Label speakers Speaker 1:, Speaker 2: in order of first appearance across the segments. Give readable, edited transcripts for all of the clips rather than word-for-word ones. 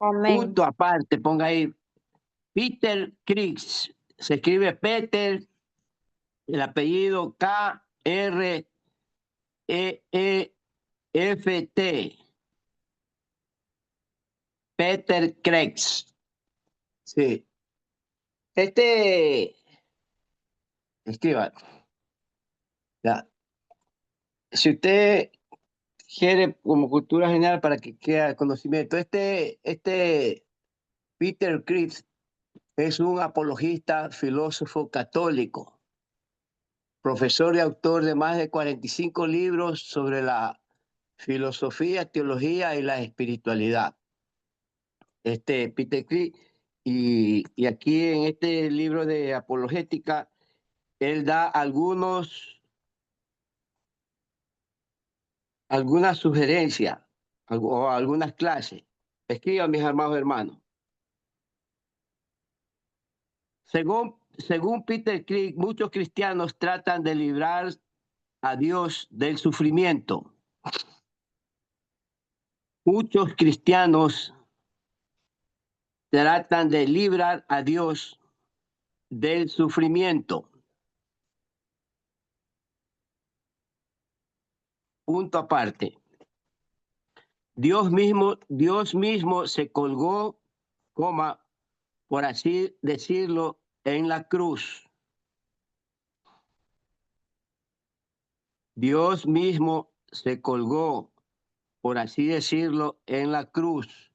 Speaker 1: Amén.
Speaker 2: Punto aparte, ponga ahí. Peter Kriegs. Se escribe Peter, el apellido K-R-E-E-F-T. Peter Kriegs. Sí. Escriba. Ya. Si usted quiere como cultura general para que quede conocimiento, Peter Kriegs es un apologista, filósofo católico, profesor y autor de más de 45 libros sobre la filosofía, teología y la espiritualidad. Peter Kriegs, y aquí en este libro de apologética, él da algunas sugerencias o algunas clases. Escriban, mis amados hermanos. Según Peter Kriegs, muchos cristianos tratan de librar a Dios del sufrimiento. Muchos cristianos tratan de librar a Dios del sufrimiento. Punto aparte. Dios mismo se colgó, por así decirlo, en la cruz. Dios mismo se colgó, por así decirlo, en la cruz.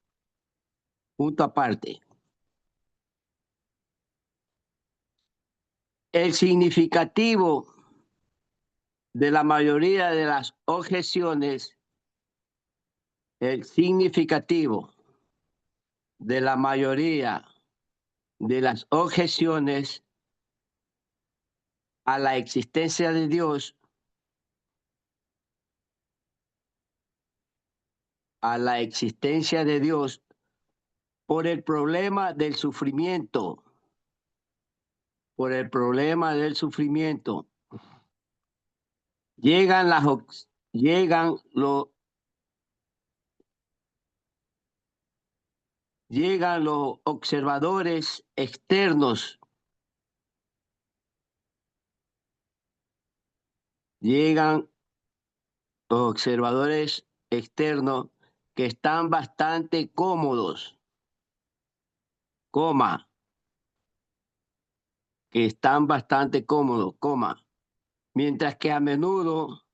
Speaker 2: Punto aparte. El significativo de la mayoría de las objeciones, el significativo de la mayoría de las objeciones a la existencia de Dios, por el problema del sufrimiento, llegan los observadores externos, que están bastante cómodos, mientras que a menudo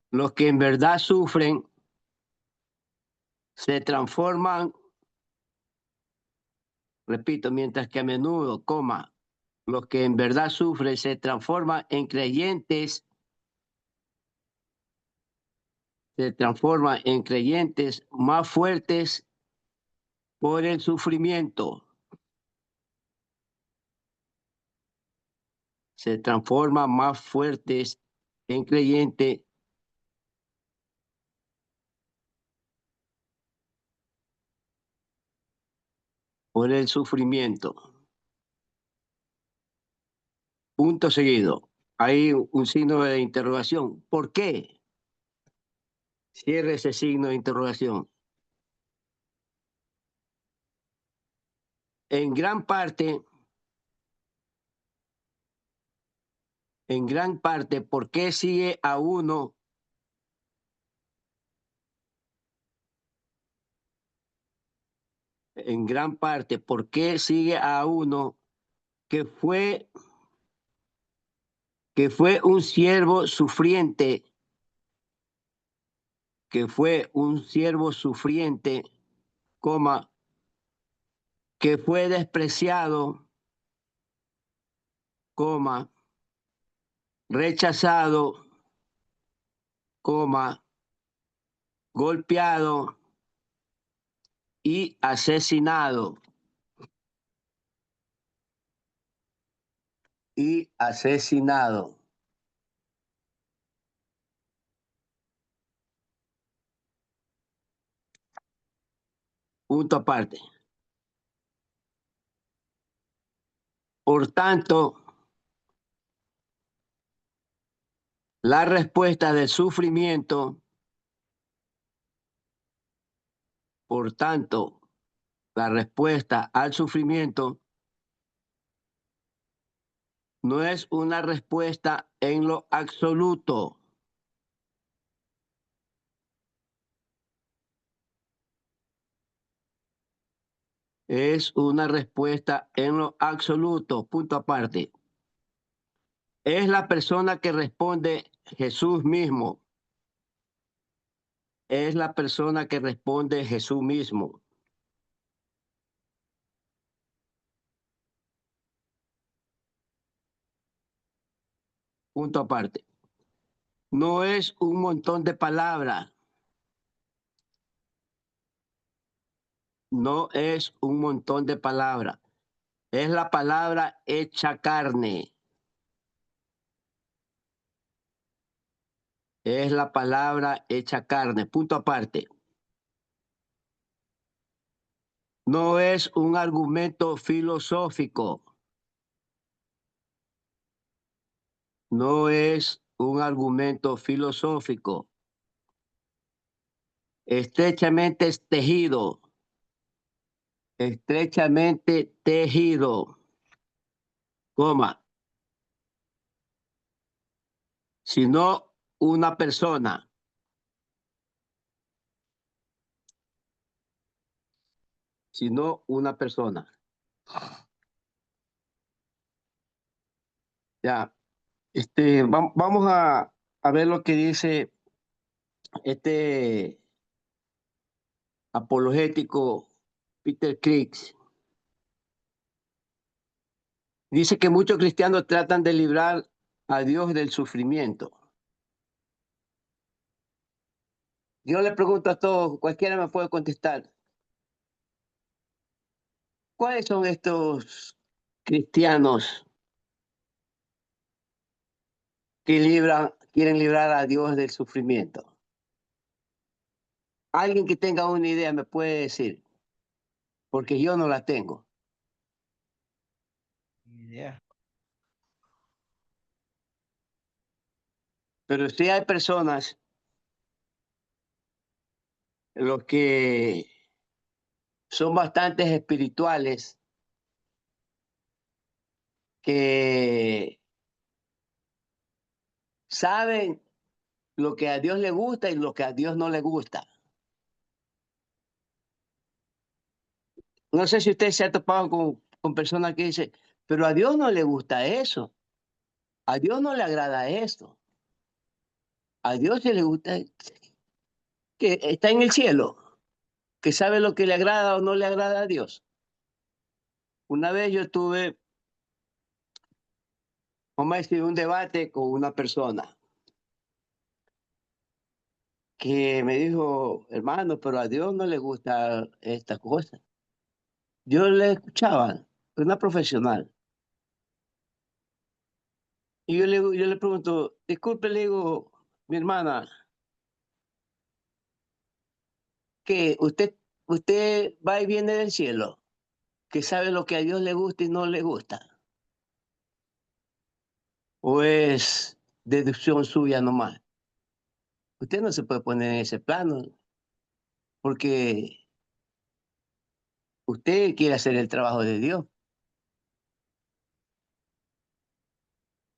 Speaker 2: los que en verdad sufren se transforman, repito, mientras que a menudo, los que en verdad sufren se transforman en creyentes más fuertes por el sufrimiento. Se transforman más fuertes en creyentes por el sufrimiento. Punto seguido. Hay un signo de interrogación. ¿Por qué? Cierre ese signo de interrogación. En gran parte, ¿por qué sigue a uno que fue un siervo sufriente, que fue despreciado, rechazado, golpeado y asesinado? Punto aparte. Por tanto, la respuesta del sufrimiento Por tanto, la respuesta al sufrimiento no es una respuesta en lo absoluto. Es una respuesta en lo absoluto, punto aparte. Es la persona que responde Jesús mismo. Es la persona que responde Jesús mismo. Punto aparte. No es un montón de palabras. No es un montón de palabras. Es la palabra hecha carne. Es la palabra hecha carne. Punto aparte. No es un argumento filosófico. No es un argumento filosófico. Estrechamente tejido. Estrechamente tejido. Coma. Sino una persona. Sino una persona. Ya. Vamos a ver lo que dice este apologético Peter Kriegs. Dice que muchos cristianos tratan de librar a Dios del sufrimiento. Yo le pregunto a todos, cualquiera me puede contestar, ¿cuáles son estos cristianos que quieren librar a Dios del sufrimiento? Alguien que tenga una idea me puede decir, porque yo no la tengo.
Speaker 1: Yeah.
Speaker 2: Pero sí hay personas, los que son bastante espirituales, que saben lo que a Dios le gusta y lo que a Dios no le gusta. No sé si usted se ha topado con personas que dicen, pero a Dios no le gusta eso, a Dios no le agrada esto, a Dios sí le gusta que está en el cielo, que sabe lo que le agrada o no le agrada a Dios. Una vez yo tuve, vamos a decir, un debate con una persona que me dijo, hermano, pero a Dios no le gusta esta cosa. Yo le escuchaba, una profesional, y yo le pregunto, disculpe, le digo, mi hermana, que usted va y viene del cielo, que sabe lo que a Dios le gusta y no le gusta, o es deducción suya nomás. Usted no se puede poner en ese plano porque usted quiere hacer el trabajo de Dios.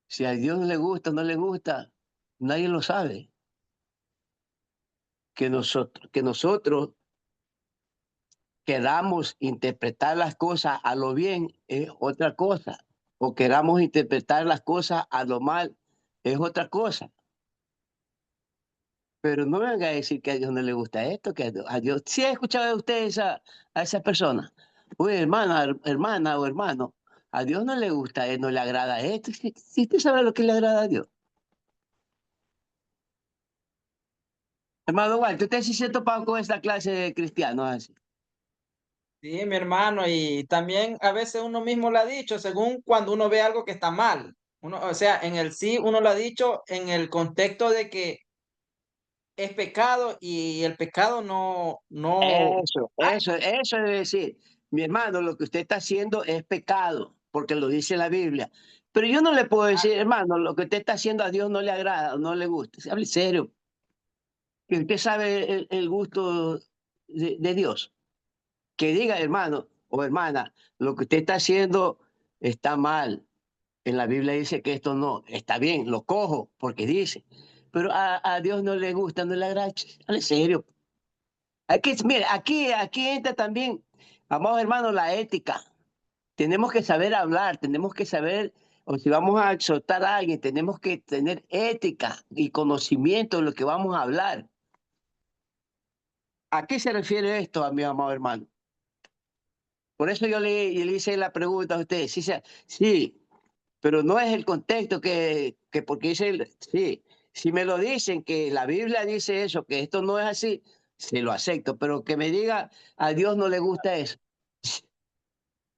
Speaker 2: Si a Dios le gusta o no le gusta, nadie lo sabe. Que nosotros queramos interpretar las cosas a lo bien es otra cosa, o queramos interpretar las cosas a lo mal es otra cosa. Pero no me venga a decir que a Dios no le gusta esto, que a Dios... ¿Sí ha escuchado usted a esa persona? Oye, hermana o hermano, a Dios no le gusta, no le agrada esto. Si usted sabe lo que le agrada a Dios. Hermano Walter, usted sí se ha topado con esta clase de cristianos así.
Speaker 1: Sí, mi hermano, y también a veces uno mismo lo ha dicho, según cuando uno ve algo que está mal. Uno, o sea, en el sí uno lo ha dicho en el contexto de que es pecado y el pecado no.
Speaker 2: Eso es decir, mi hermano, lo que usted está haciendo es pecado, porque lo dice la Biblia. Pero yo no le puedo decir, hermano, lo que usted está haciendo a Dios no le agrada o no le gusta. Hable serio, que usted sabe el gusto. de Dios. Que diga, hermano o hermana, lo que usted está haciendo está mal. En la Biblia dice que esto no está bien, lo cojo porque dice. Pero a Dios no le gusta, no le agrada. En serio. Mire, aquí entra también, amados hermanos, la ética. Tenemos que saber hablar, tenemos que saber, o si vamos a exhortar a alguien, tenemos que tener ética y conocimiento de lo que vamos a hablar. ¿A qué se refiere esto, a mi amado hermano? Por eso yo le hice la pregunta a usted. Sí, sí, pero no es el contexto que porque dice, sí, si me lo dicen que la Biblia dice eso, que esto no es así, se lo acepto, pero que me diga, a Dios no le gusta eso.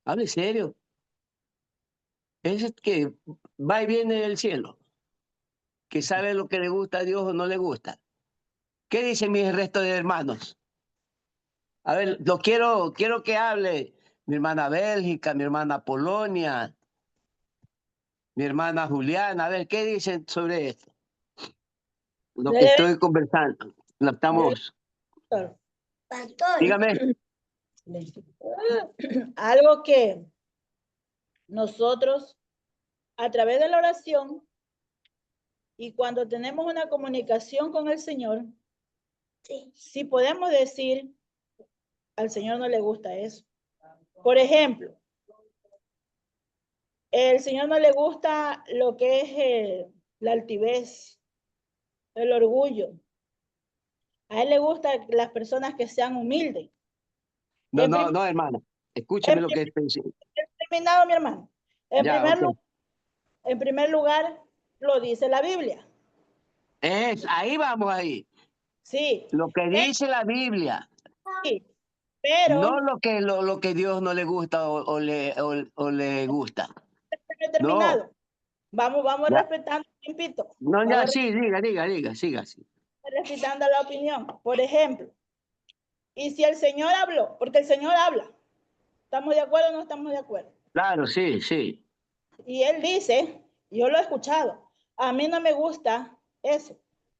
Speaker 2: Hable serio. Es que va y viene del cielo, que sabe lo que le gusta a Dios o no le gusta. ¿Qué dicen mis restos de hermanos? A ver, quiero que hable mi hermana Bélgica, mi hermana Polonia, mi hermana Juliana. A ver, ¿qué dicen sobre esto? Lo que estoy conversando. Lo estamos.
Speaker 3: Pastor.
Speaker 2: Dígame.
Speaker 3: Algo que nosotros, a través de la oración y cuando tenemos una comunicación con el Señor, sí podemos decir, al Señor no le gusta eso. Por ejemplo, el Señor no le gusta lo que es la altivez, el orgullo. A Él le gustan las personas que sean humildes.
Speaker 2: No, no, no, hermana. Escúcheme lo que pensé.
Speaker 3: Terminado, mi hermano.
Speaker 2: Ya, ok.
Speaker 3: En primer lugar, lo dice la Biblia.
Speaker 2: Ahí vamos ahí.
Speaker 3: Sí.
Speaker 2: Lo que dice la Biblia.
Speaker 3: Sí, pero
Speaker 2: No lo que Dios no le gusta o le gusta.
Speaker 3: no he terminado.
Speaker 2: No.
Speaker 3: Vamos
Speaker 2: Ya.
Speaker 3: respetando un tiempito.
Speaker 2: No, ya,
Speaker 3: Vamos
Speaker 2: sí, diga, siga así.
Speaker 3: respetando la opinión. Por ejemplo, y si el Señor habló, porque el Señor habla, ¿estamos de acuerdo o no estamos de acuerdo?
Speaker 2: Claro, sí, sí.
Speaker 3: Y Él dice, yo lo he escuchado, a mí no me gusta eso.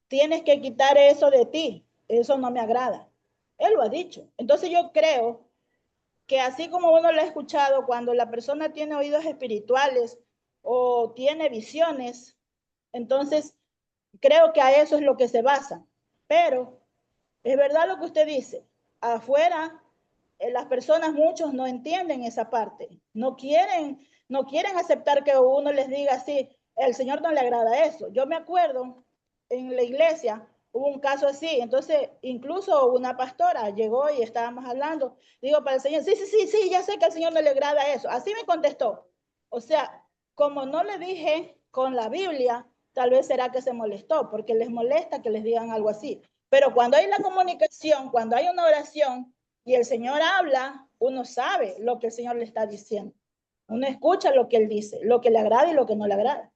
Speaker 3: Tienes que quitar eso de ti. Eso no me agrada. Él lo ha dicho. Entonces yo creo que así como uno lo ha escuchado, cuando la persona tiene oídos espirituales o tiene visiones, entonces creo que a eso es lo que se basa. Pero es verdad lo que usted dice. Afuera, las personas, muchos no entienden esa parte. No quieren aceptar que uno les diga así, el Señor no le agrada eso. Yo me acuerdo en la iglesia, hubo un caso así. Entonces, incluso una pastora llegó y estábamos hablando. Digo para el Señor, sí, ya sé que al Señor no le agrada eso. Así me contestó. O sea, como no le dije con la Biblia, tal vez será que se molestó, porque les molesta que les digan algo así. Pero cuando hay la comunicación, cuando hay una oración y el Señor habla, uno sabe lo que el Señor le está diciendo. Uno escucha lo que Él dice, lo que le agrada y lo que no le agrada.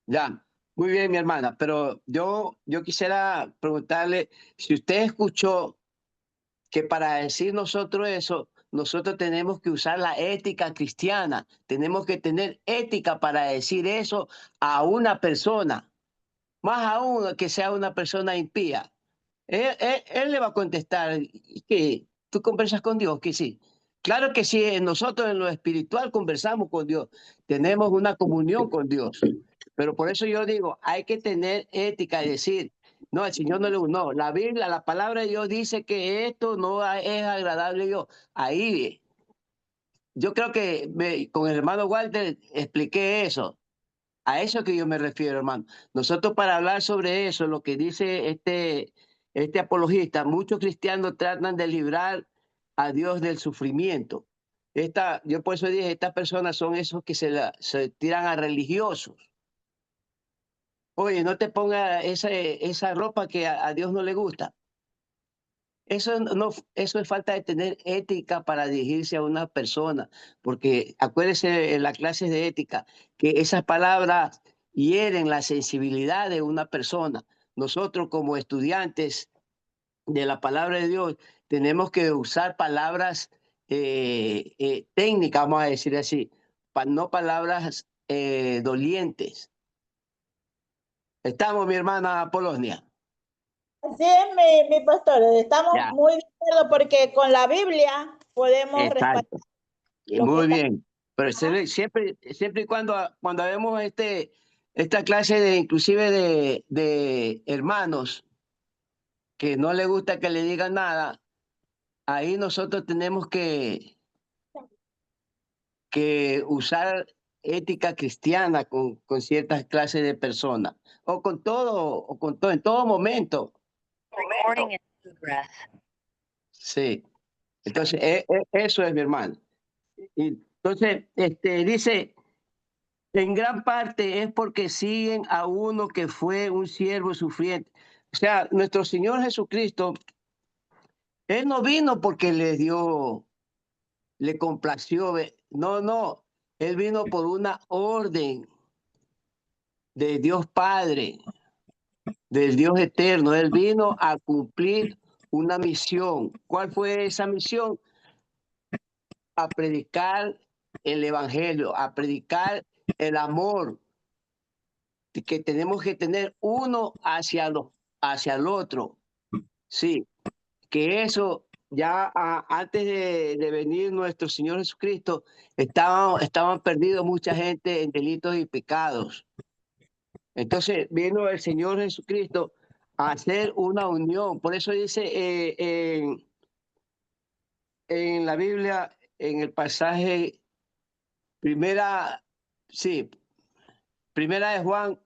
Speaker 2: Ya, muy bien, mi hermana, pero yo quisiera preguntarle si usted escuchó que para decir nosotros eso, nosotros tenemos que usar la ética cristiana, tenemos que tener ética para decir eso a una persona, más aún que sea una persona impía. Él le va a contestar que tú conversas con Dios, que sí. Claro que sí, nosotros en lo espiritual conversamos con Dios, tenemos una comunión con Dios. Pero por eso yo digo, hay que tener ética y decir, no, al Señor no le gusta. No, la Biblia, la palabra de Dios dice que esto no es agradable a Dios. Ahí, yo creo que con el hermano Walter expliqué eso. A eso que yo me refiero, hermano. Nosotros para hablar sobre eso, lo que dice este apologista, muchos cristianos tratan de librar a Dios del sufrimiento. Yo por eso dije, estas personas son esos que se tiran a religiosos. Oye, no te ponga esa ropa que a Dios no le gusta. Eso es falta de tener ética para dirigirse a una persona, porque acuérdese en las clases de ética que esas palabras hieren la sensibilidad de una persona. Nosotros como estudiantes de la palabra de Dios tenemos que usar palabras técnicas, vamos a decir así, no palabras dolientes. Estamos, mi hermana Polonia.
Speaker 3: Así es, mi pastor. Estamos
Speaker 2: Ya,
Speaker 3: muy de acuerdo porque con la Biblia podemos respaldar
Speaker 2: exacto.
Speaker 3: lo que
Speaker 2: Muy
Speaker 3: está.
Speaker 2: bien. Pero
Speaker 3: Ajá.
Speaker 2: siempre y cuando vemos esta clase de, inclusive de hermanos que no le gusta que le digan nada, ahí nosotros tenemos que usar ética cristiana con ciertas clases de personas, o con todo, en todo momento.
Speaker 4: Recording in progress.
Speaker 2: Sí. Entonces, eso es, mi hermano. Y entonces, dice, en gran parte es porque siguen a uno que fue un siervo sufriente. O sea, nuestro Señor Jesucristo, Él no vino porque le complació. No, no. Él vino por una orden de Dios Padre, del Dios eterno. Él vino a cumplir una misión. ¿Cuál fue esa misión? A predicar el evangelio, a predicar el amor que tenemos que tener uno hacia el otro. Sí, que eso ya antes de venir nuestro Señor Jesucristo, estaban perdidos mucha gente en delitos y pecados. Entonces vino el Señor Jesucristo a hacer una unión. Por eso dice en la Biblia, en el pasaje primera, sí, primera de Juan,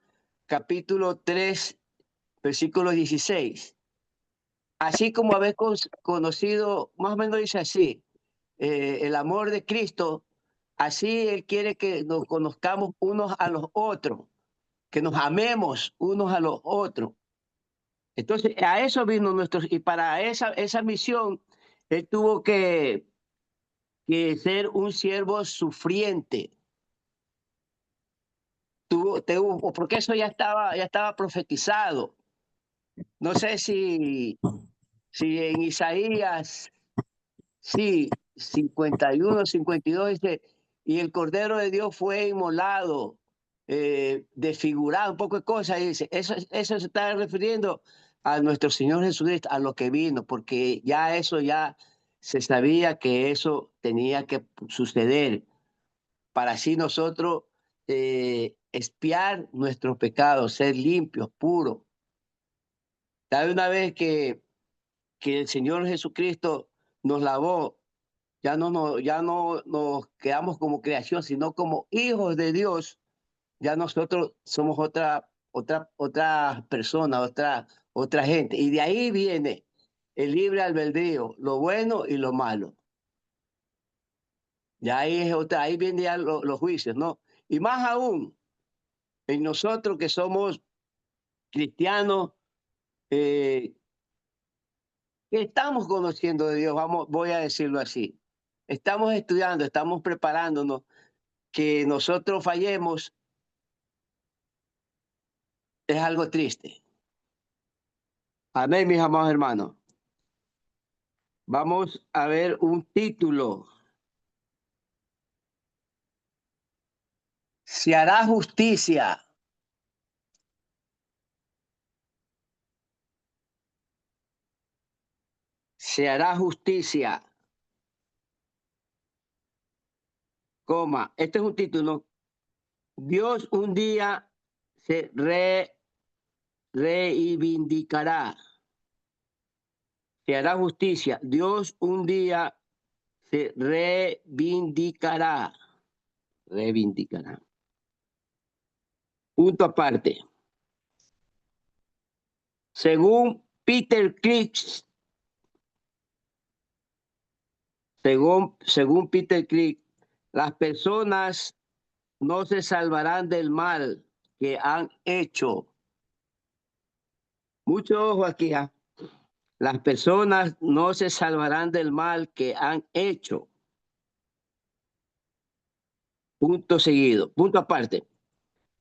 Speaker 2: capítulo 3, versículo 16. Así como habéis conocido, más o menos dice así, el amor de Cristo, así Él quiere que nos conozcamos unos a los otros, que nos amemos unos a los otros. Entonces, a eso vino y para esa misión, Él tuvo que ser un siervo sufriente. Porque eso ya estaba profetizado. No sé si en Isaías, sí, 51, 52 dice, y el Cordero de Dios fue inmolado, desfigurado, un poco de cosas, y dice, eso se está refiriendo a nuestro Señor Jesucristo, a lo que vino, porque ya se sabía que eso tenía que suceder, para así nosotros expiar nuestros pecados, ser limpios, puros. Cada una vez que el Señor Jesucristo nos lavó, ya no nos quedamos como creación, sino como hijos de Dios. Ya nosotros somos otra persona, otra gente. Y de ahí viene el libre albedrío, lo bueno y lo malo. Ya ahí vienen ya los juicios, ¿no? Y más aún, en nosotros que somos cristianos, eh, que estamos conociendo de Dios, voy a decirlo así. Estamos estudiando, estamos preparándonos. Que nosotros fallemos es algo triste. Amén, mis amados hermanos. Vamos a ver un título. Se hará justicia. Se hará justicia. Coma. Este es un título. Dios un día se reivindicará. Se hará justicia. Dios un día se reivindicará. Reivindicará. Punto aparte. Según Peter Kriegs, según Peter Krieg, las personas no se salvarán del mal que han hecho. Mucho ojo aquí. Las personas no se salvarán del mal que han hecho. Punto seguido. Punto aparte.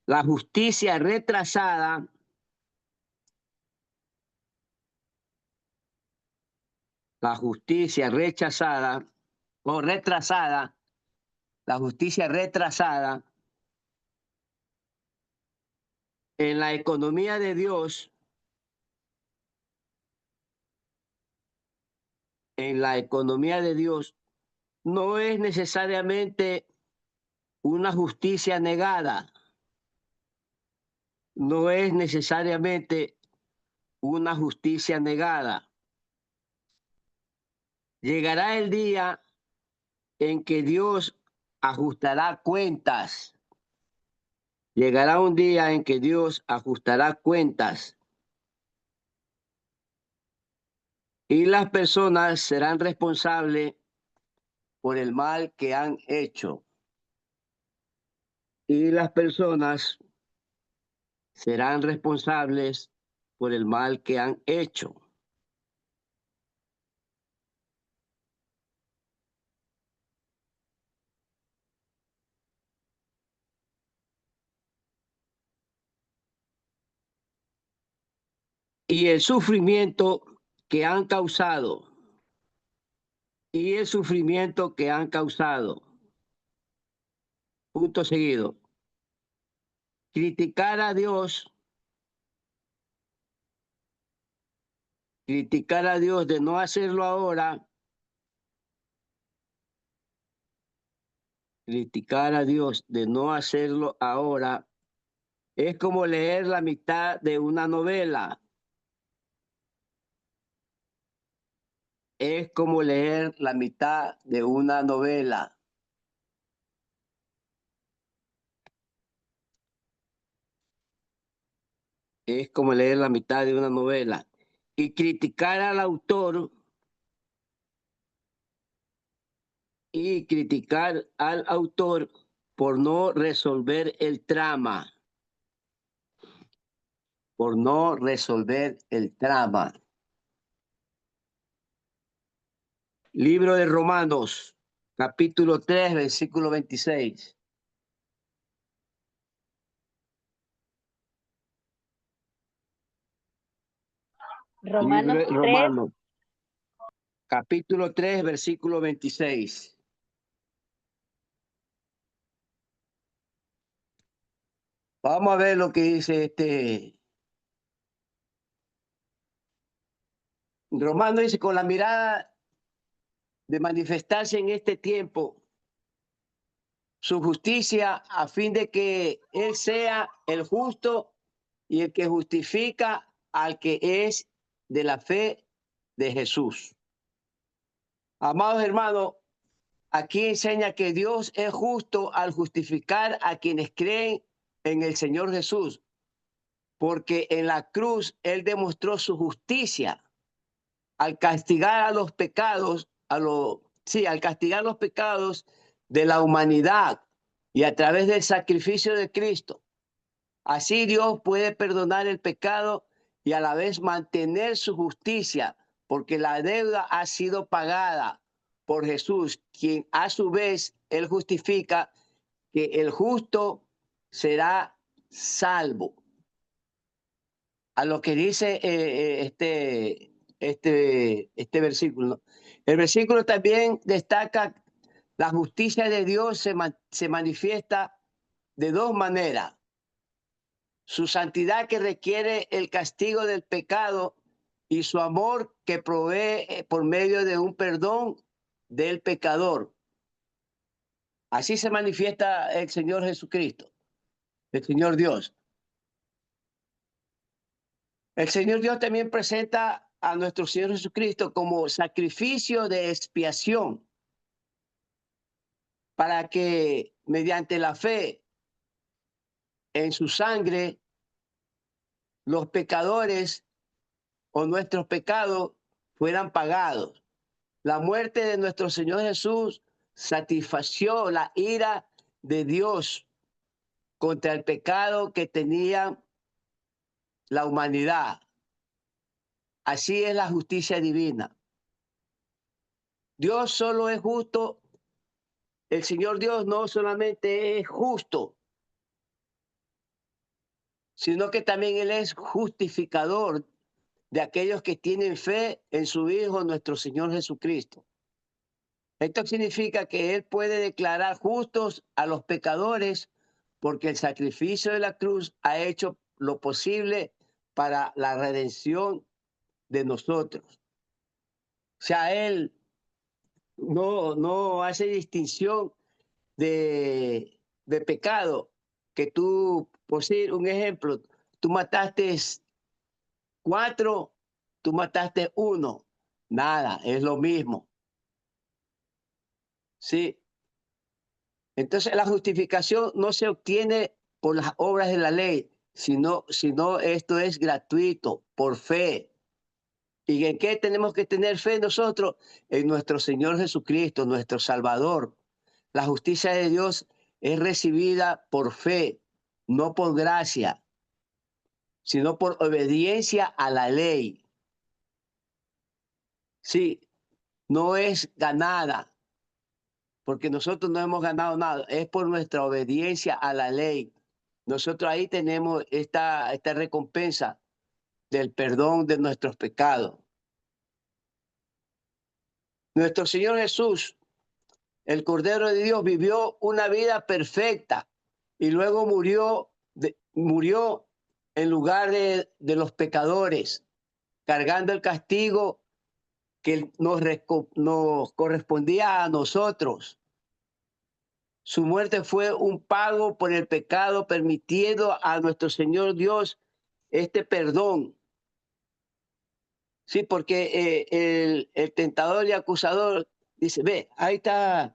Speaker 2: La justicia retrasada la justicia rechazada o retrasada, la justicia retrasada en la economía de Dios en la economía de Dios no es necesariamente una justicia negada, no es necesariamente una justicia negada. Llegará el día en que Dios ajustará cuentas. Llegará un día en que Dios ajustará cuentas y las personas serán responsables por el mal que han hecho. Y las personas serán responsables por el mal que han hecho. Y el sufrimiento que han causado, y el sufrimiento que han causado. Punto seguido. Criticar a Dios de no hacerlo ahora, criticar a Dios de no hacerlo ahora, es como leer la mitad de una novela. Es como leer la mitad de una novela. Es como leer la mitad de una novela. Y criticar al autor por no resolver el trama. Por no resolver el trama. Libro de Romanos, capítulo 3, versículo 26.
Speaker 4: Romanos
Speaker 2: Libro de
Speaker 4: 3,
Speaker 2: Romanos, capítulo 3, versículo 26. Vamos a ver lo que dice Romano dice, con la mirada de manifestarse en este tiempo su justicia a fin de que Él sea el justo y el que justifica al que es de la fe de Jesús. Amados hermanos, aquí enseña que Dios es justo al justificar a quienes creen en el Señor Jesús, porque en la cruz Él demostró su justicia al castigar a los pecados, al castigar los pecados de la humanidad y a través del sacrificio de Cristo. Así Dios puede perdonar el pecado y a la vez mantener su justicia, porque la deuda ha sido pagada por Jesús, quien a su vez Él justifica que el justo será salvo. A lo que dice este versículo. El versículo también destaca la justicia de Dios se manifiesta de dos maneras. Su santidad que requiere el castigo del pecado y su amor que provee por medio de un perdón del pecador. Así se manifiesta el Señor Jesucristo, el Señor Dios. El Señor Dios también presenta a nuestro Señor Jesucristo como sacrificio de expiación para que mediante la fe en su sangre los pecadores o nuestros pecados fueran pagados. La muerte de nuestro Señor Jesús satisfació la ira de Dios contra el pecado que tenía la humanidad. Así es la justicia divina. Dios solo es justo. El Señor Dios no solamente es justo, sino que también Él es justificador de aquellos que tienen fe en su Hijo, nuestro Señor Jesucristo. Esto significa que Él puede declarar justos a los pecadores porque el sacrificio de la cruz ha hecho lo posible para la redención de nosotros. sea, Él no hace distinción de pecado. Que tú, por decir un ejemplo, tú mataste 4, tú mataste 1. Nada, es lo mismo. Sí. Entonces la justificación no se obtiene por las obras de la ley, sino esto es gratuito, por fe. ¿Y en qué tenemos que tener fe nosotros? En nuestro Señor Jesucristo, nuestro Salvador. La justicia de Dios es recibida por fe, no por gracia, sino por obediencia a la ley. Sí, no es ganada, porque nosotros no hemos ganado nada, es por nuestra obediencia a la ley. Nosotros ahí tenemos esta recompensa del perdón de nuestros pecados. Nuestro Señor Jesús, el Cordero de Dios, vivió una vida perfecta y luego murió en lugar de los pecadores, cargando el castigo que nos correspondía a nosotros. Su muerte fue un pago por el pecado, permitiendo a nuestro Señor Dios este perdón. Sí, porque el tentador y acusador dice, ve, ahí está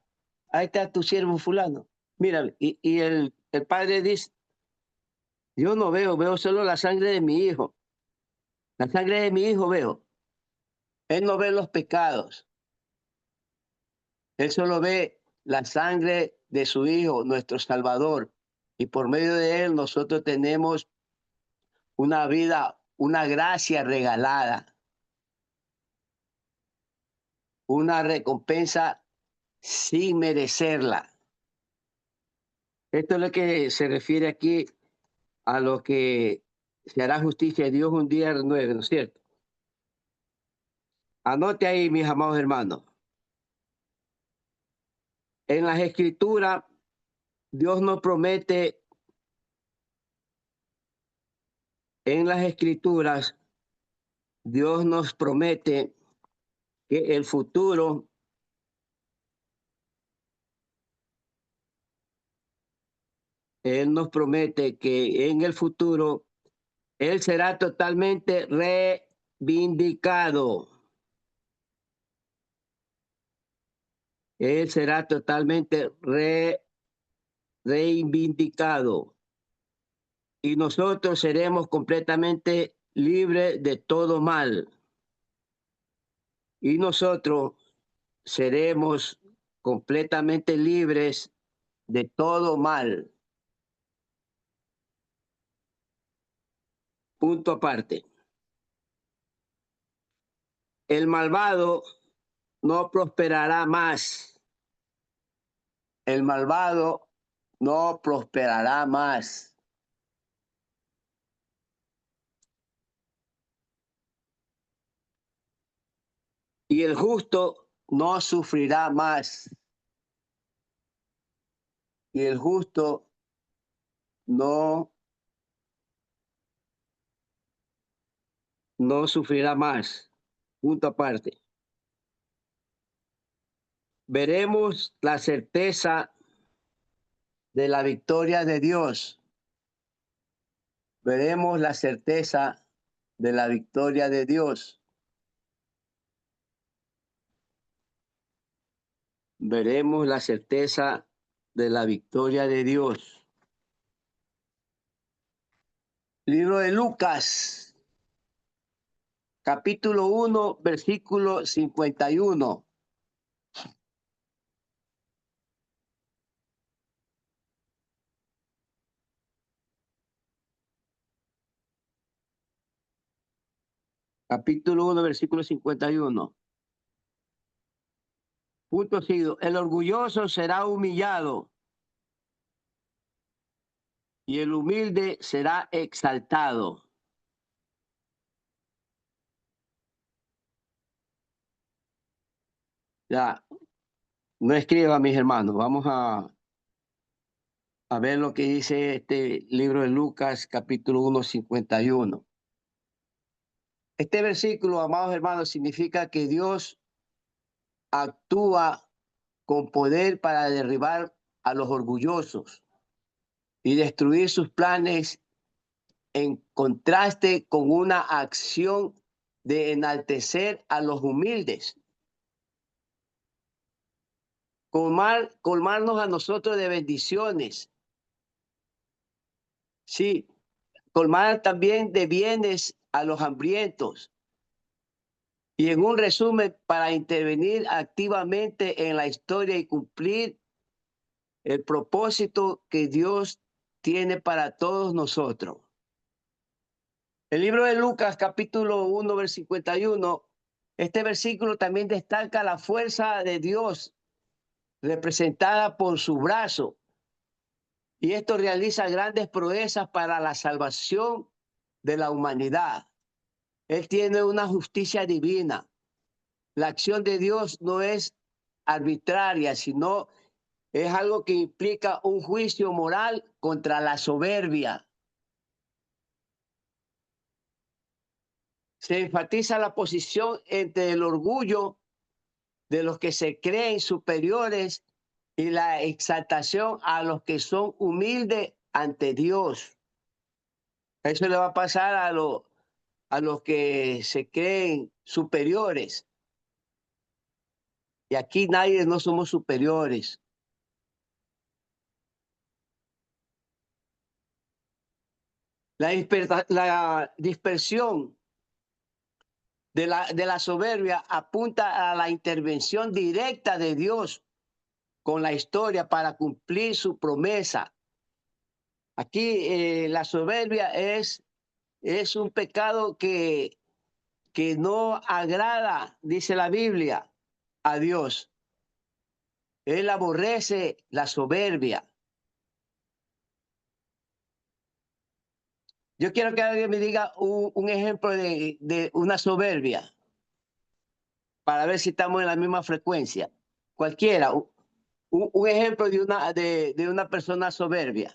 Speaker 2: tu siervo fulano. Mira, y el padre dice, yo no veo solo la sangre de mi hijo. La sangre de mi hijo veo. Él no ve los pecados. Él solo ve la sangre de su hijo, nuestro Salvador. Y por medio de él nosotros tenemos una vida, una gracia regalada, una recompensa sin merecerla. Esto es lo que se refiere aquí a lo que se hará justicia de Dios un día renueve, ¿no es cierto? Anote ahí, mis amados hermanos. En las Escrituras, Dios nos promete, en las Escrituras, Dios nos promete que el futuro, Él nos promete que en el futuro Él será totalmente reivindicado. Él será totalmente reivindicado. Y nosotros seremos completamente libres de todo mal. Y nosotros seremos completamente libres de todo mal. Punto aparte. El malvado no prosperará más. El malvado no prosperará más. Y el justo no sufrirá más. Y el justo no sufrirá más. Punto aparte. Veremos la certeza de la victoria de Dios. Veremos la certeza de la victoria de Dios. Veremos la certeza de la victoria de Dios. Libro de Lucas, capítulo 1, versículo 51. Capítulo 1, versículo 51. Punto seguido. El orgulloso será humillado y el humilde será exaltado. Ya, no escriba, mis hermanos. Vamos a ver lo que dice este libro de Lucas, capítulo 1, 51. Este versículo, amados hermanos, significa que Dios actúa con poder para derribar a los orgullosos y destruir sus planes, en contraste con una acción de enaltecer a los humildes. Colmarnos a nosotros de bendiciones. Sí, colmar también de bienes a los hambrientos. Y en un resumen, para intervenir activamente en la historia y cumplir el propósito que Dios tiene para todos nosotros. El libro de Lucas, capítulo 1, versículo 51, este versículo también destaca la fuerza de Dios representada por su brazo. Y esto realiza grandes proezas para la salvación de la humanidad. Él tiene una justicia divina. La acción de Dios no es arbitraria, sino es algo que implica un juicio moral contra la soberbia. Se enfatiza la posición entre el orgullo de los que se creen superiores y la exaltación a los que son humildes ante Dios. Eso le va a pasar a los que se creen superiores. Y aquí nadie no somos superiores. La dispersión de la soberbia apunta a la intervención directa de Dios con la historia para cumplir su promesa. Aquí la soberbia es un pecado que no agrada, dice la Biblia, a Dios. Él aborrece la soberbia. Yo quiero que alguien me diga un ejemplo de una soberbia para ver si estamos en la misma frecuencia. Cualquiera, un ejemplo de una persona soberbia.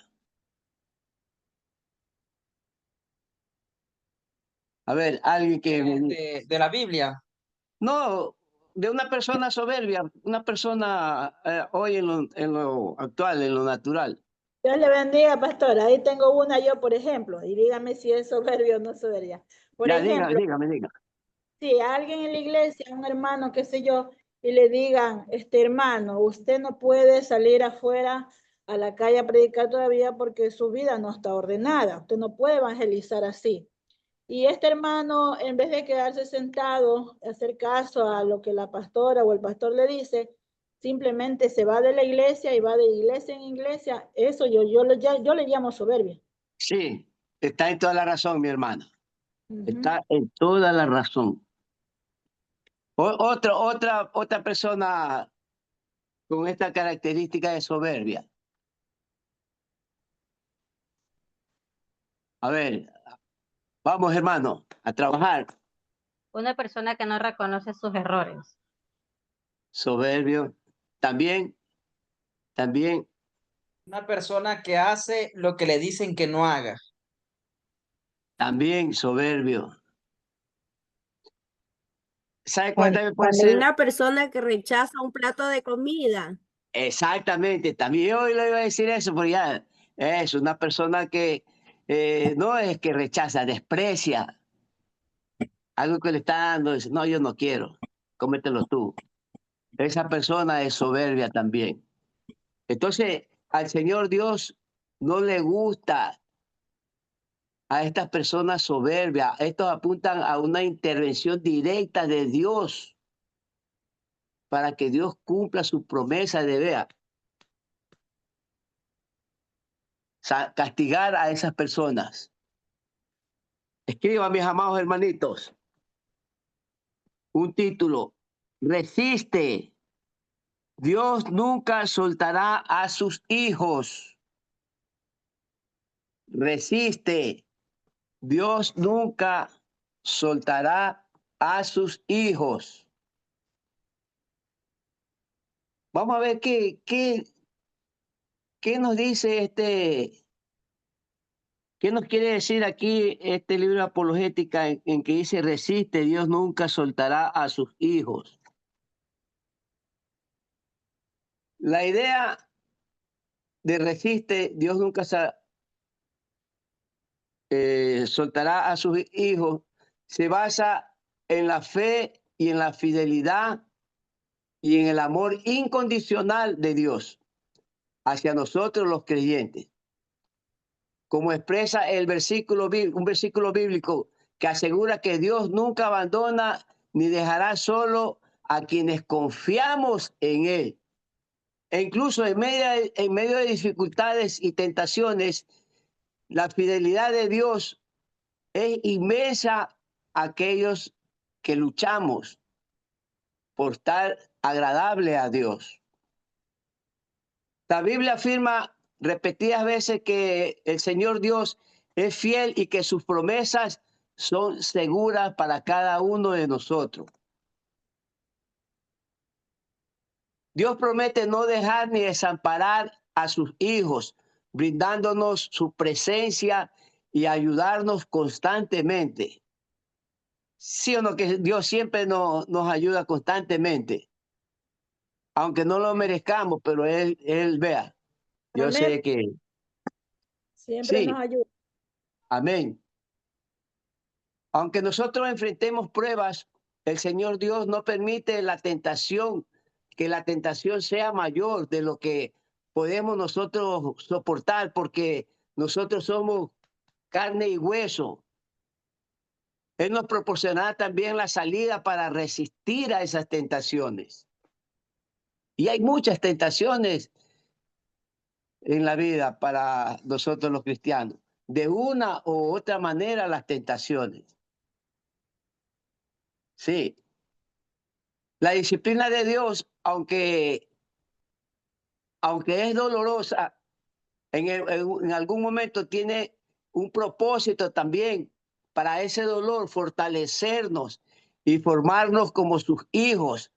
Speaker 2: A ver, alguien que...
Speaker 1: De la Biblia.
Speaker 2: No, de una persona soberbia, una persona hoy en lo actual, en lo natural.
Speaker 3: Dios le bendiga, pastor. Ahí tengo una yo, por ejemplo, y dígame si es soberbio o no soberbia. Por
Speaker 2: Ya,
Speaker 3: ejemplo,
Speaker 2: dígame.
Speaker 3: si alguien en la iglesia, un hermano, qué sé yo, y le digan, hermano, usted no puede salir afuera a la calle a predicar todavía porque su vida no está ordenada. Usted no puede evangelizar así. Y este hermano, en vez de quedarse sentado, hacer caso a lo que la pastora o el pastor le dice, simplemente se va de la iglesia y va de iglesia en iglesia. Eso yo le llamo soberbia.
Speaker 2: Sí, está en toda la razón, mi hermana.
Speaker 3: Ujú.
Speaker 2: Está en toda la razón. Otra persona con esta característica de soberbia. A ver, vamos, hermano, a trabajar.
Speaker 4: Una persona que no reconoce sus errores.
Speaker 2: Soberbio. También,
Speaker 1: Una persona que hace lo que le dicen que no haga.
Speaker 2: también soberbio. ¿Sabe cuál también puede
Speaker 5: También
Speaker 2: ser?
Speaker 5: una persona que rechaza un plato de comida.
Speaker 2: Exactamente, también hoy le iba a decir eso, porque ya es una persona que no es que rechaza, desprecia algo que le está dando, dice, no, yo no quiero, cómetelo tú. Esa persona es soberbia también. Entonces, al Señor Dios no le gusta a estas personas soberbias. Estos apuntan a una intervención directa de Dios para que Dios cumpla su promesa de vea. Castigar a esas personas. Escriban, mis amados hermanitos, un título: resiste. Dios nunca soltará a sus hijos. Resiste. Dios nunca soltará a sus hijos. Vamos a ver qué nos dice qué nos quiere decir aquí este libro de apologética en que dice resiste, Dios nunca soltará a sus hijos. La idea de resiste, Dios nunca soltará a sus hijos, se basa en la fe y en la fidelidad y en el amor incondicional de Dios hacia nosotros los creyentes. Como expresa un versículo bíblico que asegura que Dios nunca abandona ni dejará solo a quienes confiamos en Él. E incluso en medio de dificultades y tentaciones, la fidelidad de Dios es inmensa a aquellos que luchamos por estar agradable a Dios. La Biblia afirma repetidas veces que el Señor Dios es fiel y que sus promesas son seguras para cada uno de nosotros. Dios promete no dejar ni desamparar a sus hijos, brindándonos su presencia y ayudarnos constantemente. ¿Sí o no? Que Dios siempre nos ayuda constantemente, aunque no lo merezcamos, pero Él vea. Yo
Speaker 3: Amén.
Speaker 2: sé que
Speaker 3: Siempre nos
Speaker 2: sí,
Speaker 3: ayuda.
Speaker 2: amén. Aunque nosotros enfrentemos pruebas, el Señor Dios no permite que la tentación sea mayor de lo que podemos nosotros soportar, porque nosotros somos carne y hueso. Él nos proporcionará también la salida para resistir a esas tentaciones. Y hay muchas tentaciones en la vida para nosotros los cristianos. De una u otra manera las tentaciones. Sí. La disciplina de Dios, aunque es dolorosa, en algún momento tiene un propósito también para ese dolor, fortalecernos y formarnos como sus hijos,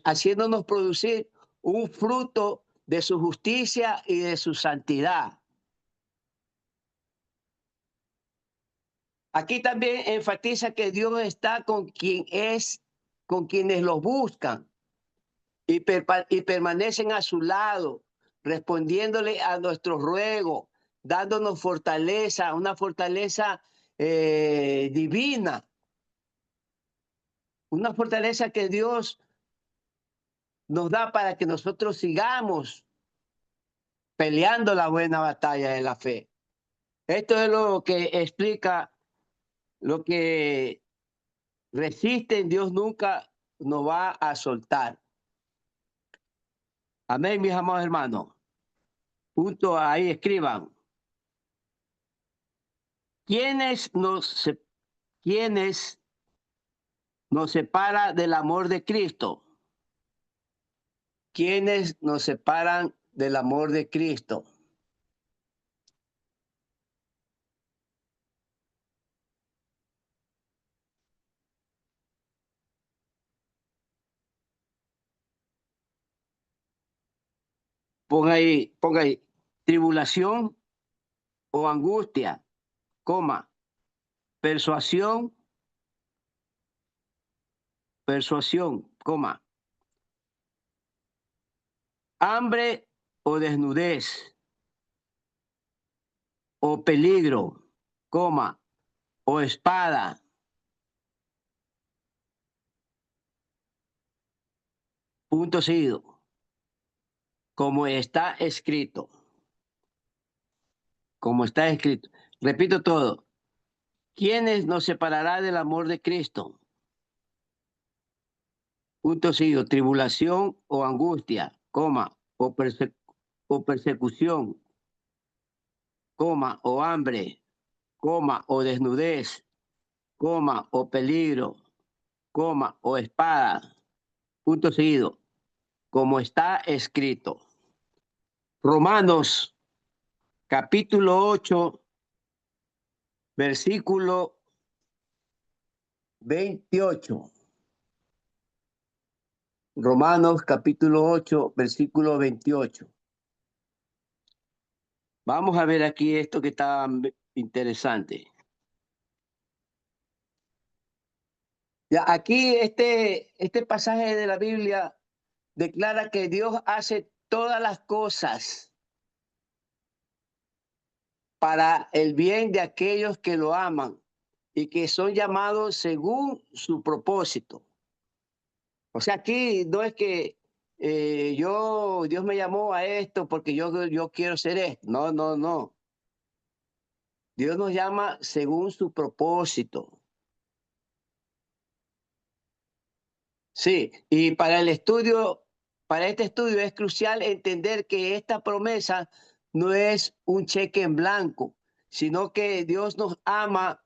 Speaker 2: haciéndonos producir un fruto de su justicia y de su santidad. Aquí también enfatiza que Dios está con quienes los buscan y permanecen a su lado, respondiéndole a nuestros ruegos, dándonos fortaleza, una fortaleza divina, una fortaleza que Dios nos da para que nosotros sigamos peleando la buena batalla de la fe. Esto es lo que explica lo que resiste, Dios nunca nos va a soltar. Amén, mis amados hermanos. Punto ahí, escriban. ¿Quiénes nos separa del amor de Cristo? ¿Quiénes nos separan del amor de Cristo? Ponga ahí, tribulación o angustia, coma, persuasión, coma, hambre o desnudez, o peligro, coma, o espada. Punto seguido. Como está escrito. Como está escrito. Repito todo. ¿Quiénes nos separará del amor de Cristo? Punto seguido. Tribulación o angustia, coma, o persecución, coma, o hambre, coma, o desnudez, coma, o peligro, coma, o espada. Punto seguido. Como está escrito. Romanos capítulo 8, versículo 28. Romanos capítulo 8, versículo 28. Vamos a ver aquí esto que está interesante. Ya, aquí este pasaje de la Biblia declara que Dios hace todas las cosas para el bien de aquellos que lo aman y que son llamados según su propósito. O sea, aquí no es que Dios me llamó a esto porque yo quiero ser esto. No, no, no. Dios nos llama según su propósito. Sí, y para este estudio es crucial entender que esta promesa no es un cheque en blanco, sino que Dios nos ama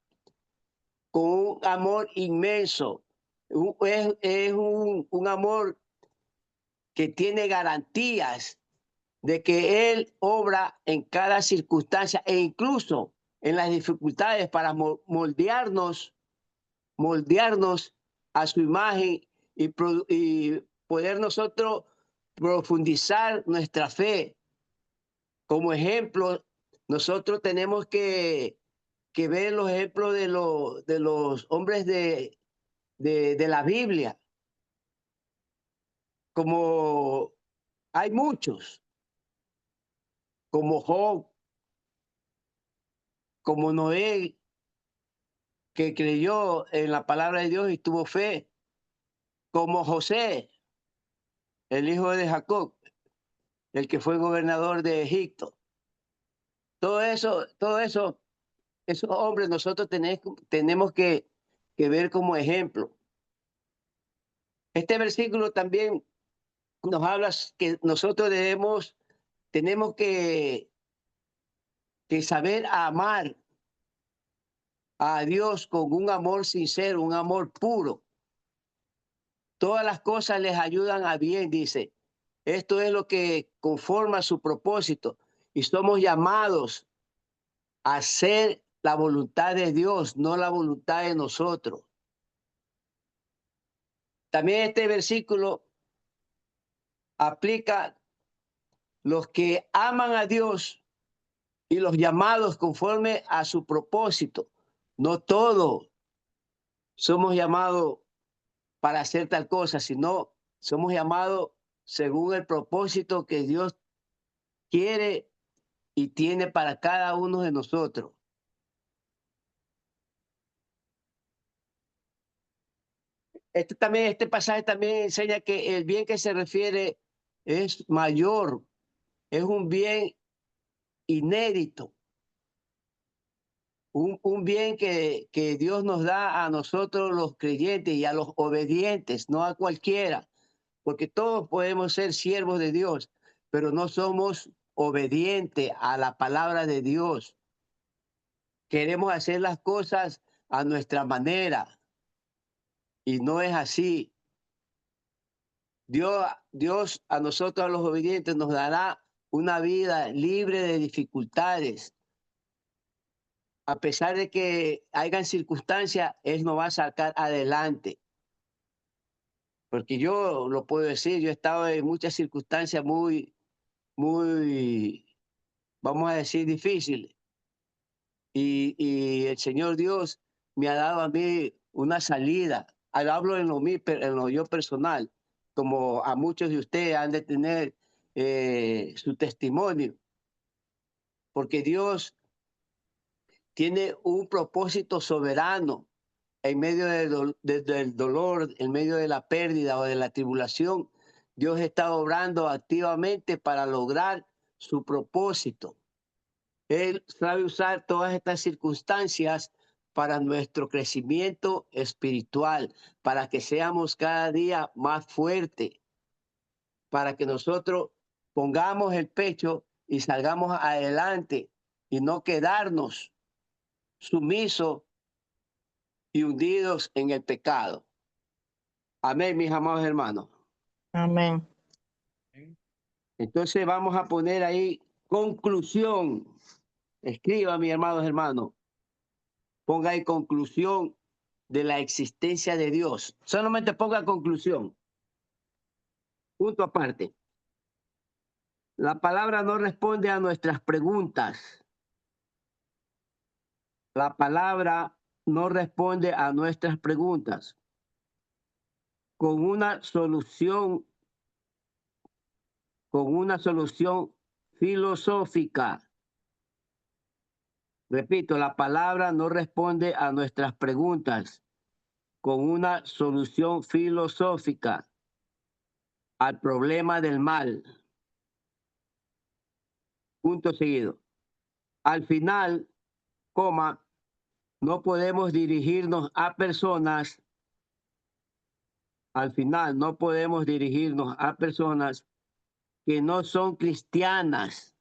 Speaker 2: con un amor inmenso. Es un amor que tiene garantías de que Él obra en cada circunstancia e incluso en las dificultades para moldearnos a su imagen y poder nosotros profundizar nuestra fe. Como ejemplo, nosotros tenemos que ver los ejemplos de los hombres de la Biblia, como hay muchos, como Job, como Noé, que creyó en la palabra de Dios y tuvo fe, como José, el hijo de Jacob, el que fue gobernador de Egipto. Todo eso, esos hombres nosotros tenemos que ver como ejemplo. Este versículo también nos habla que nosotros tenemos que saber amar a Dios con un amor sincero, un amor puro. Todas las cosas les ayudan a bien, dice. Esto es lo que conforma su propósito y somos llamados a hacer la voluntad de Dios, no la voluntad de nosotros. También este versículo aplica los que aman a Dios y los llamados conforme a su propósito. No todos somos llamados para hacer tal cosa, sino somos llamados según el propósito que Dios quiere y tiene para cada uno de nosotros. Este pasaje también enseña que el bien que se refiere es mayor, es un bien inédito, un bien que Dios nos da a nosotros los creyentes y a los obedientes, no a cualquiera, porque todos podemos ser siervos de Dios, pero no somos obedientes a la palabra de Dios. Queremos hacer las cosas a nuestra manera y no es así. Dios a nosotros, a los obedientes, nos dará una vida libre de dificultades. A pesar de que hayan circunstancias, Él nos va a sacar adelante. Porque yo lo puedo decir, yo he estado en muchas circunstancias muy, vamos a decir, difíciles. Y el Señor Dios me ha dado a mí una salida. Hablo en lo yo personal, como a muchos de ustedes han de tener su testimonio, porque Dios tiene un propósito soberano en medio del dolor, en medio de la pérdida o de la tribulación. Dios está obrando activamente para lograr su propósito. Él sabe usar todas estas circunstancias para nuestro crecimiento espiritual, para que seamos cada día más fuertes, para que nosotros pongamos el pecho y salgamos adelante y no quedarnos sumisos y hundidos en el pecado. Amén, mis amados hermanos.
Speaker 3: Amén.
Speaker 2: Entonces vamos a poner ahí conclusión. Escriba, mis amados hermanos. Ponga ahí conclusión de la existencia de Dios. Solamente ponga conclusión. Punto aparte. La palabra no responde a nuestras preguntas. La palabra no responde a nuestras preguntas con una solución con una solución filosófica. Repito, la palabra no responde a nuestras preguntas con una solución filosófica al problema del mal. Punto seguido. Al final, coma, no podemos dirigirnos a personas. Al final, no podemos dirigirnos a personas que no son cristianas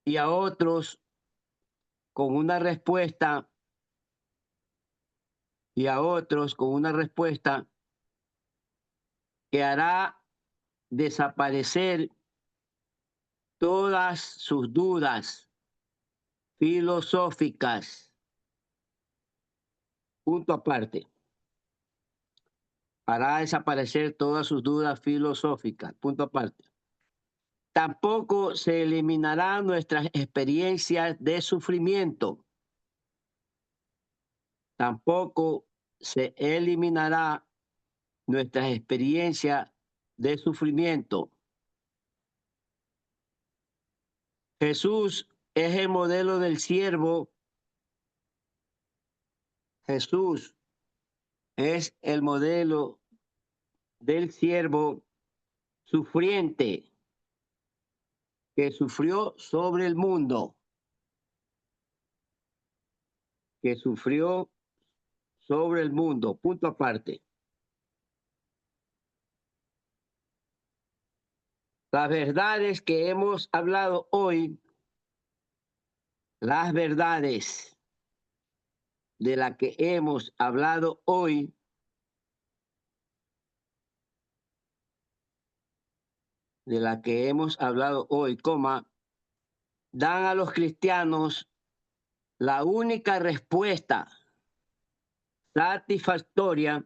Speaker 2: y a otros con una respuesta que hará desaparecer todas sus dudas filosóficas. Punto aparte. Hará desaparecer todas sus dudas filosóficas. Punto aparte. Tampoco se eliminarán nuestras experiencias de sufrimiento. Tampoco se eliminará nuestras experiencias de sufrimiento. Jesús es el modelo del siervo. Jesús es el modelo del siervo sufriente que sufrió sobre el mundo. Que sufrió sobre el mundo. Punto aparte. Las verdades que hemos hablado hoy, las verdades de las que hemos hablado hoy, coma, dan a los cristianos la única respuesta satisfactoria,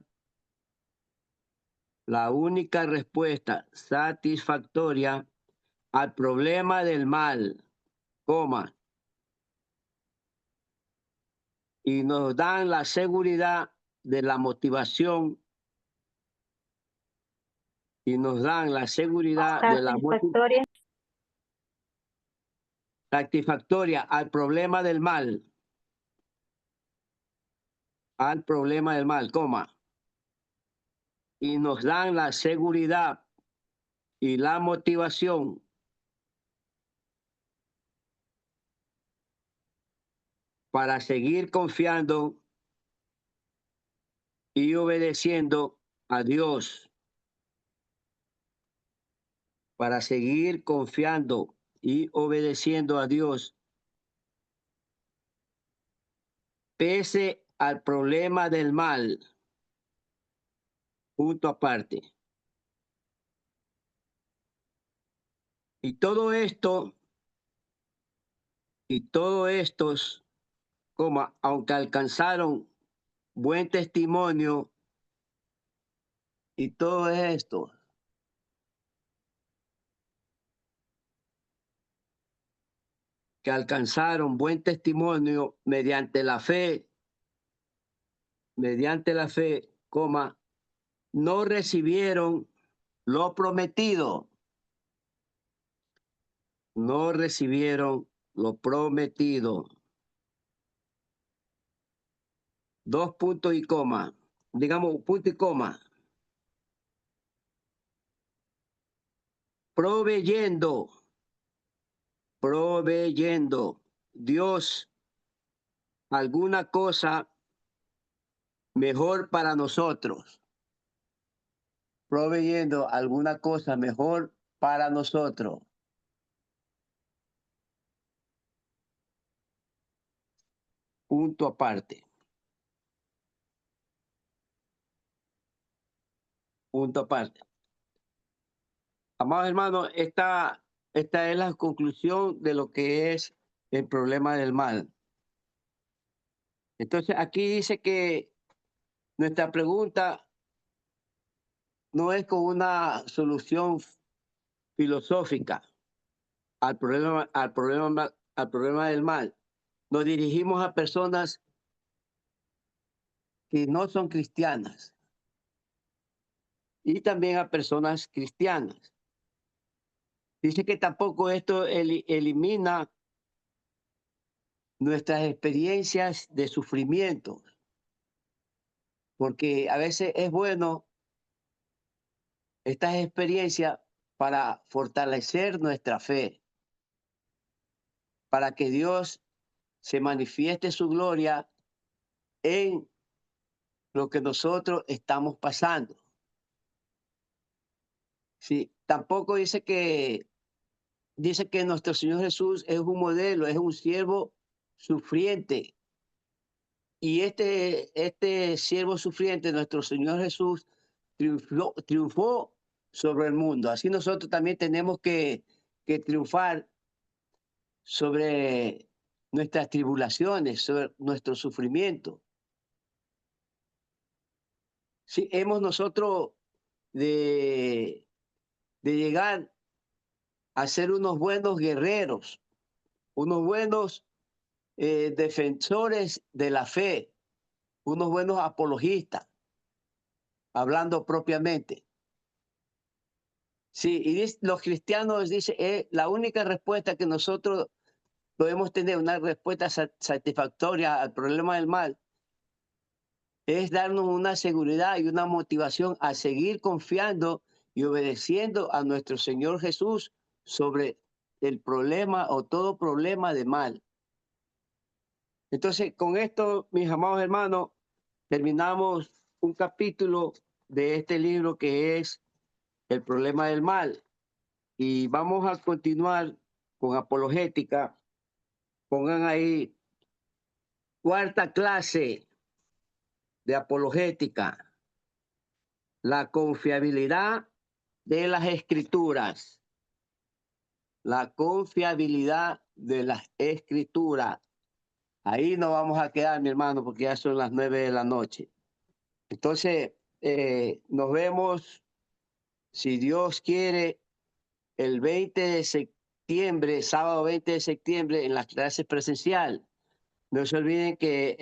Speaker 2: al problema del mal, coma, y nos dan la seguridad de la motivación, satisfactoria al problema del mal, coma, y nos dan la seguridad y la motivación para seguir confiando y obedeciendo a Dios. Para seguir confiando y obedeciendo a Dios, pese al problema del mal. Punto aparte. Y todo esto, como aunque alcanzaron buen testimonio, y todo esto, que alcanzaron buen testimonio mediante la fe, coma, no recibieron lo prometido. No recibieron lo prometido. Dos puntos y coma. Digamos, punto y coma. Proveyendo Dios alguna cosa mejor para nosotros. Proveyendo alguna cosa mejor para nosotros. Punto aparte. Punto aparte. Amados hermanos, esta es la conclusión de lo que es el problema del mal. Entonces, aquí dice que nuestra pregunta no es con una solución filosófica al problema del mal. Nos dirigimos a personas que no son cristianas y también a personas cristianas. Dice que tampoco esto elimina nuestras experiencias de sufrimiento, porque a veces es bueno estas experiencias para fortalecer nuestra fe, para que Dios se manifieste su gloria en lo que nosotros estamos pasando. Sí, tampoco dice que nuestro Señor Jesús es un modelo, es un siervo sufriente. Y este siervo sufriente, nuestro Señor Jesús, triunfó sobre el mundo. Así nosotros también tenemos que triunfar sobre nuestras tribulaciones, sobre nuestro sufrimiento. Sí, hemos nosotros de llegar a ser unos buenos guerreros, unos buenos defensores de la fe, unos buenos apologistas, hablando propiamente. Sí, y los cristianos dicen, la única respuesta que nosotros podemos tener, una respuesta satisfactoria al problema del mal, es darnos una seguridad y una motivación a seguir confiando y obedeciendo a nuestro Señor Jesús sobre el problema o todo problema de mal. Entonces, con esto, mis amados hermanos, terminamos un capítulo de este libro que es El problema del mal. Y vamos a continuar con apologética. Pongan ahí cuarta clase de apologética. La confiabilidad de las escrituras. La confiabilidad de las escrituras. Ahí nos vamos a quedar, mi hermano, porque ya son las 9 de la noche. Entonces, nos vemos, si Dios quiere, el 20 de septiembre, sábado 20 de septiembre, en las clases presenciales. No se olviden que